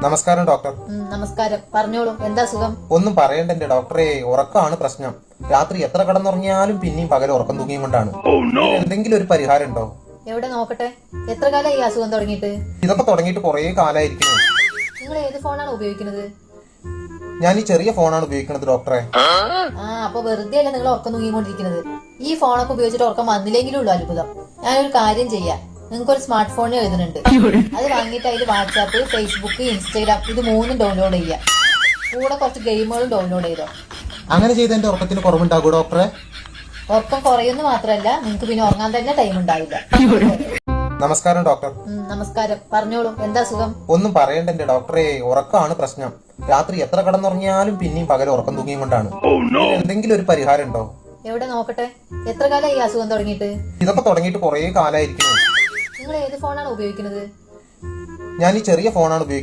നമസ്കാരം ഡോക്ടർ. നമസ്കാരം. പറഞ്ഞോളൂ, എന്താ സുഖം? ഒന്നും പറയണ്ട എന്റെ ഡോക്ടറെ, ഉറക്കമാണ് പ്രശ്നം. രാത്രി എത്ര കിടന്നുറങ്ങിയാലും പിന്നെയും പകൽ ഉറക്കം തൂങ്ങിയും കൊണ്ടാണ്. എന്തെങ്കിലും ഒരു പരിഹാരം ഉണ്ടോ? എവിടെ നോക്കട്ടെ. എത്ര കാലമായി ഈ അസുഖം തുടങ്ങിയിട്ട്? ഇതൊക്കെ തുടങ്ങിയിട്ട് കുറേ കാലമായിരിക്കുന്നു. നിങ്ങൾ ഏത് ഫോണാണ് ഉപയോഗിക്കുന്നത്? ഞാൻ ഈ ചെറിയ ഫോണാണ് ഉപയോഗിക്കുന്നത് ഡോക്ടറെ. അപ്പൊ വെറുതെ അല്ല നിങ്ങൾ ഉറക്കം തൂങ്ങിക്കൊണ്ടിരിക്കുന്നത്. ഈ ഫോണൊക്കെ ഉപയോഗിച്ചിട്ട് ഉറക്കം വന്നില്ലെങ്കിലും ഉള്ളു അത്ഭുതം. ഞാനൊരു കാര്യം ചെയ്യാം. നിങ്ങൾക്ക് ഒരു സ്മാർട്ട് ഫോണിൽ എഴുതുന്നുണ്ട്. അത് വാങ്ങിയിട്ട് അതിൽ വാട്സാപ്പ്, ഫേസ്ബുക്ക്, ഇൻസ്റ്റാഗ്രാം ഇത് മൂന്നും ഡൗൺലോഡ് ചെയ്യാം. കൂടെ കുറച്ച് ഗെയിമുകളും ഡൗൺലോഡ് ചെയ്തോ. അങ്ങനെ ചെയ്ത് എന്റെ ഉറക്കത്തിന് കുറവുണ്ടാകും ഡോക്ടറെ? ഉറക്കം കുറയുന്നു മാത്രമല്ല, നിങ്ങൾക്ക് പിന്നെ ഉറങ്ങാൻ തന്നെ ടൈം ഉണ്ടാവില്ല. നമസ്കാരം ഡോക്ടർ. നമസ്കാരം. പറഞ്ഞോളൂ, എന്താ സുഖം? ഒന്നും പറയണ്ട എന്റെ ഡോക്ടറെ, ഉറക്കമാണ് പ്രശ്നം. രാത്രി എത്ര കിടന്നുറങ്ങിയാലും പിന്നെയും പകൽ ഉറക്കം തൂങ്ങിയും കൊണ്ടാണ്. എന്തെങ്കിലും ഒരു പരിഹാരം ഉണ്ടോ? എവിടെ നോക്കട്ടെ. എത്ര കാലമായി ഈ അസുഖം തുടങ്ങിയിട്ട്? ഇതൊക്കെ തുടങ്ങിയിട്ട് കുറേ കാലമായിരിക്കുന്നു. നിങ്ങൾ ഏത് ഫോണാണ് ഉപയോഗിക്കുന്നത്? ഞാൻ ഈ ചെറിയ ഫോണാണ് ഉപയോഗിക്കുന്നത്.